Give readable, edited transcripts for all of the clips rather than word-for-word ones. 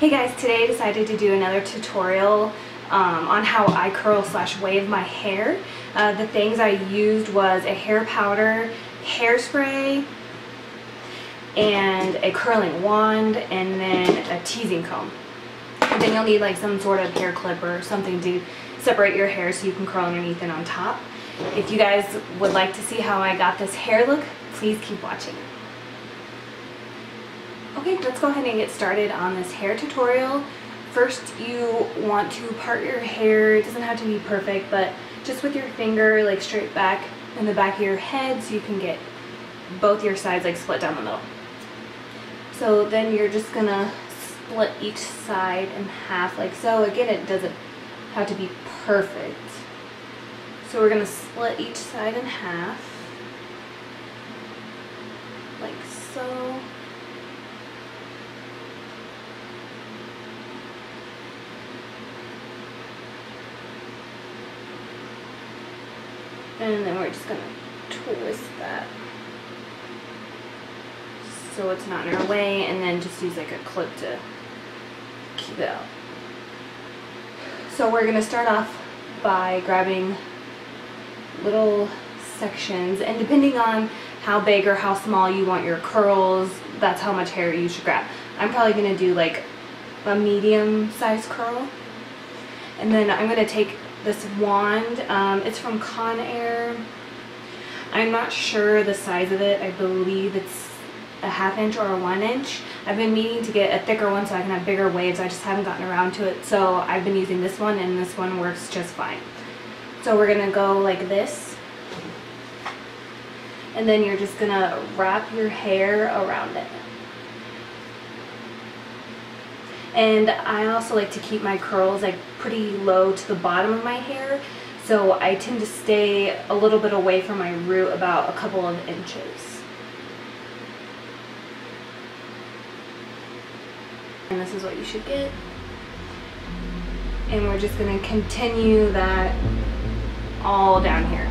Hey guys, today I decided to do another tutorial on how I curl / wave my hair. The things I used was a hair powder, hairspray, and a curling wand, and then a teasing comb. And then you'll need like some sort of hair clip or something to separate your hair so you can curl underneath and on top. If you guys would like to see how I got this hair look, please keep watching. Okay, let's go ahead and get started on this hair tutorial. First, you want to part your hair. It doesn't have to be perfect, but just with your finger, like straight back in the back of your head so you can get both your sides like split down the middle. So then you're just gonna split each side in half like so. Again, it doesn't have to be perfect. So we're gonna split each side in half like so. And then we're just going to twist that so it's not in our way, and then just use like a clip to keep it out. So we're going to start off by grabbing little sections, and depending on how big or how small you want your curls, that's how much hair you should grab. I'm probably going to do like a medium size curl, and then I'm going to take this wand. It's from Conair. I'm not sure the size of it. I believe it's a 1/2 inch or a 1 inch. I've been meaning to get a thicker one so I can have bigger waves. I just haven't gotten around to it. So I've been using this one, and this one works just fine. So we're gonna go like this. And then you're just gonna wrap your hair around it. And I also like to keep my curls like pretty low to the bottom of my hair, so I tend to stay a little bit away from my root, about a couple of inches. And this is what you should get. And we're just going to continue that all down here.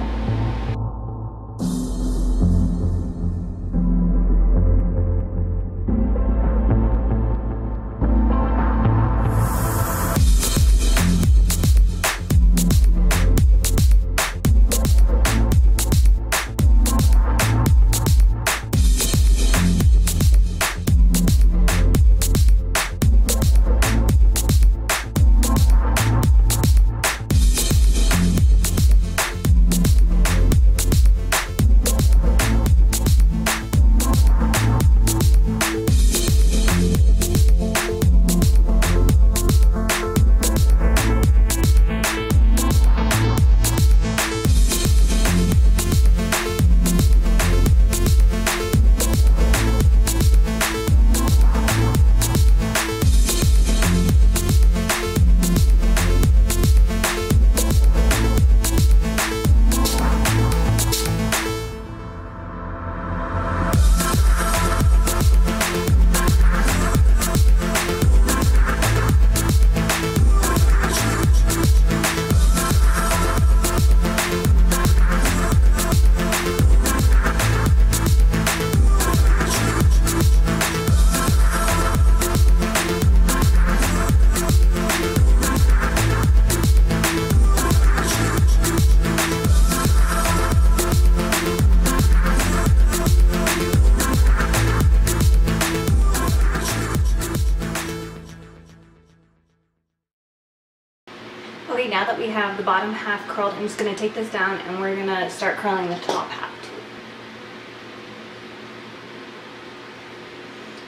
Okay, now that we have the bottom half curled, I'm just going to take this down and we're going to start curling the top half too.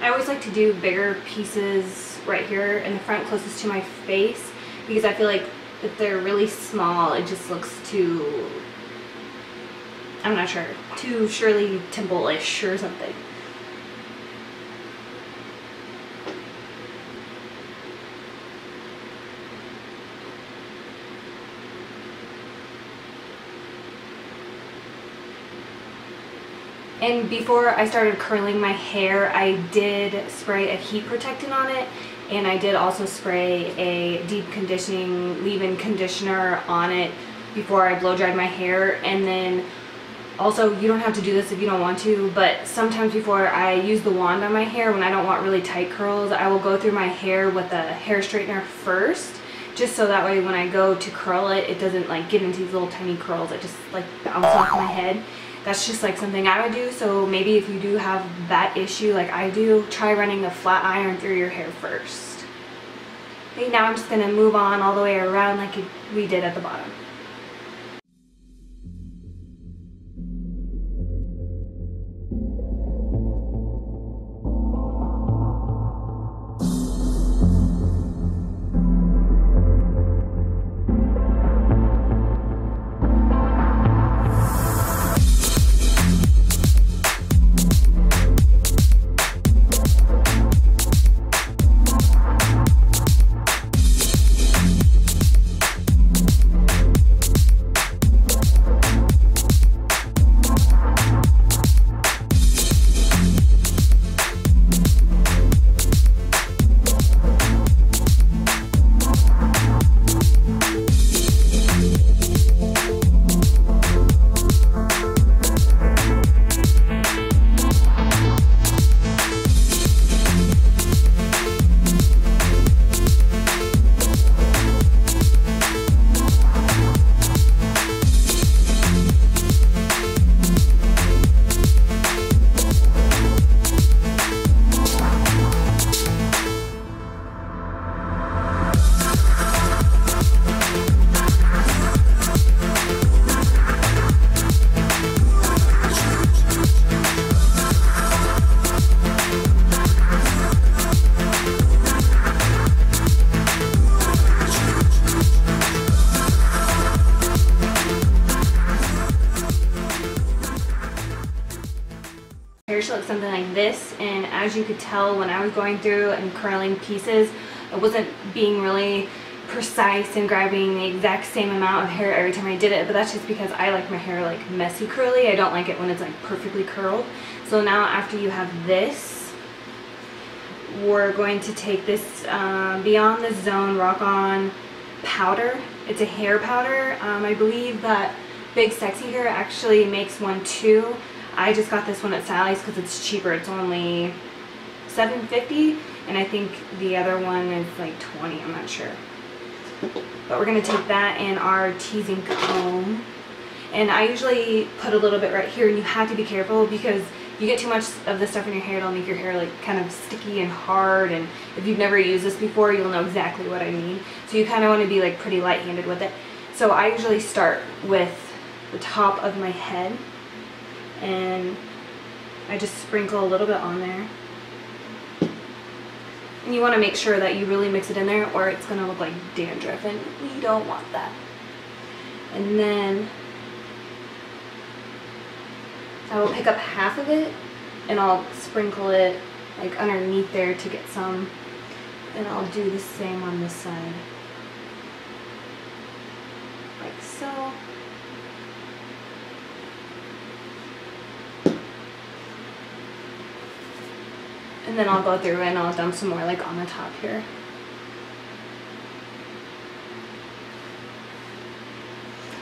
I always like to do bigger pieces right here in the front closest to my face, because I feel like if they're really small, it just looks too, I'm not sure, too Shirley Temple-ish or something. And before I started curling my hair, I did spray a heat protectant on it, and I did also spray a deep conditioning leave-in conditioner on it before I blow dried my hair. And then Also, you don't have to do this if you don't want to, but sometimes before I use the wand on my hair, when I don't want really tight curls, I will go through my hair with a hair straightener first, just so that way when I go to curl it, it doesn't like get into these little tiny curls that just like bounce off my head. That's just like something I would do. So maybe if you do have that issue like I do, try running a flat iron through your hair first. Okay, now I'm just going to move on all the way around like we did at the bottom. Should look something like this, and as you could tell when I was going through and curling pieces, I wasn't being really precise and grabbing the exact same amount of hair every time I did it, but that's just because I like my hair like messy curly. I don't like it when it's like perfectly curled. So now after you have this, we're going to take this Beyond the Zone Rock On powder. It's a hair powder. I believe that Big Sexy Hair actually makes one too. I just got this one at Sally's because it's cheaper. It's only $7.50, and I think the other one is like $20. I'm not sure. But we're going to take that in our teasing comb. And I usually put a little bit right here, and you have to be careful because you get too much of this stuff in your hair, it'll make your hair like kind of sticky and hard, and if you've never used this before, you'll know exactly what I mean. So you kind of want to be like pretty light-handed with it. So I usually start with the top of my head, and I just sprinkle a little bit on there. And you want to make sure that you really mix it in there, or it's going to look like dandruff, and we don't want that. And then I will pick up half of it, and I'll sprinkle it like underneath there to get some, and I'll do the same on this side, like so. And then I'll go through and I'll dump some more like on the top here.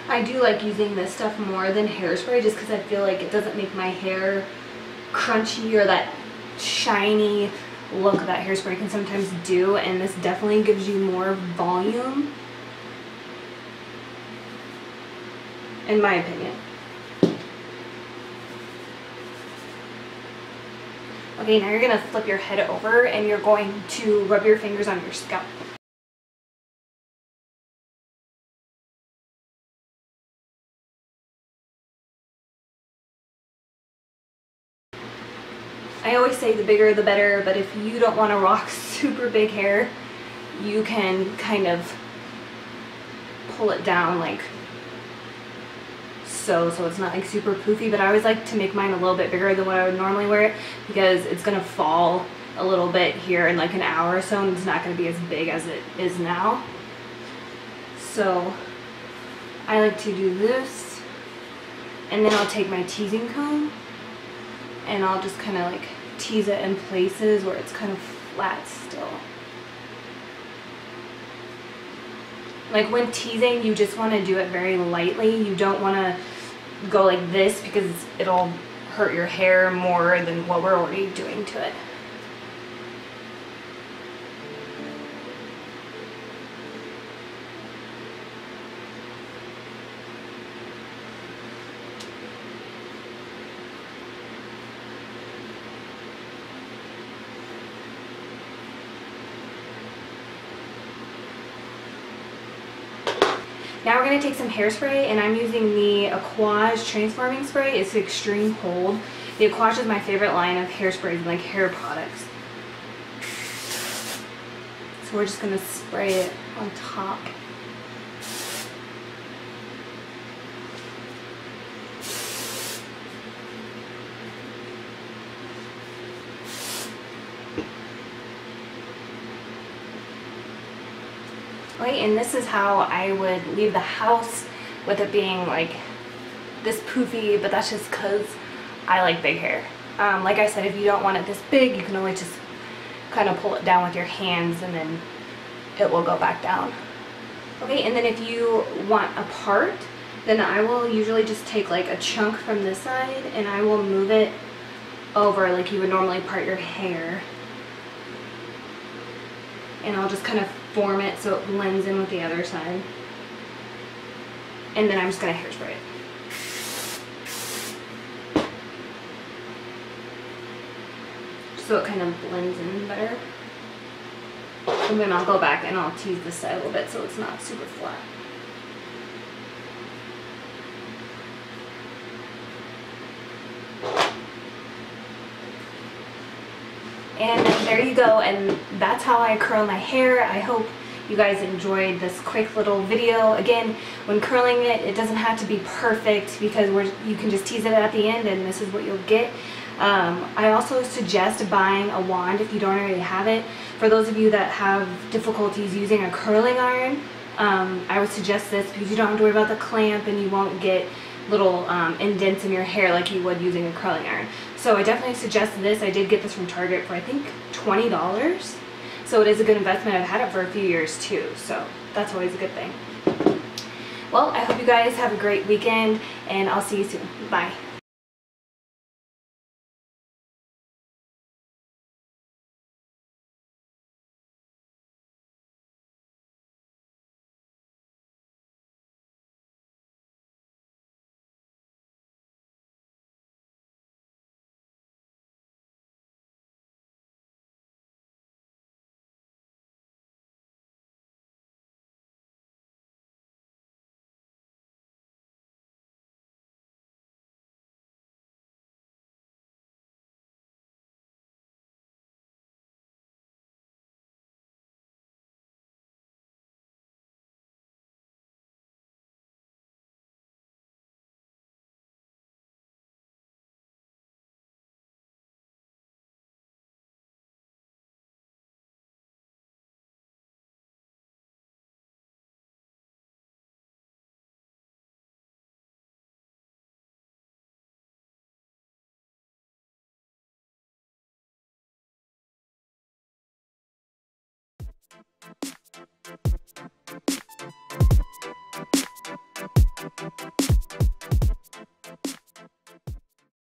I do like using this stuff more than hairspray just because I feel like it doesn't make my hair crunchy or that shiny look that hairspray can sometimes do, and this definitely gives you more volume, in my opinion. Okay, now you're going to flip your head over and you're going to rub your fingers on your scalp. I always say the bigger the better, but if you don't want to rock super big hair, you can kind of pull it down like so it's not like super poofy, but I always like to make mine a little bit bigger than what I would normally wear it because it's going to fall a little bit here in like an hour or so, and it's not going to be as big as it is now. So I like to do this, and then I'll take my teasing comb and I'll just kind of like tease it in places where it's kind of flat still. Like when teasing, you just want to do it very lightly. You don't want to go like this because it'll hurt your hair more than what we're already doing to it. Now we're going to take some hairspray, and I'm using the Aquage Transforming Spray. It's Extreme Hold. The Aquage is my favorite line of hairsprays, like hair products. So we're just going to spray it on top. Okay, and this is how I would leave the house with it being like this poofy, but that's just because I like big hair. Like I said, if you don't want it this big, you can always just kind of pull it down with your hands and then it will go back down. Okay, and then if you want a part, then I will usually just take like a chunk from this side and I will move it over like you would normally part your hair. And I'll just kind of form it so it blends in with the other side. And then I'm just going to hairspray it. So it kind of blends in better. And then I'll go back and I'll tease this side a little bit so it's not super flat. And there you go, and that's how I curl my hair. I hope you guys enjoyed this quick little video. Again, when curling it, it doesn't have to be perfect because you can just tease it at the end and this is what you'll get. I also suggest buying a wand if you don't already have it. For those of you that have difficulties using a curling iron, I would suggest this because you don't have to worry about the clamp and you won't get little indents in your hair like you would using a curling iron. So I definitely suggest this. I did get this from Target for I think $20. So it is a good investment. I've had it for a few years too, so that's always a good thing. Well, I hope you guys have a great weekend and I'll see you soon. Bye.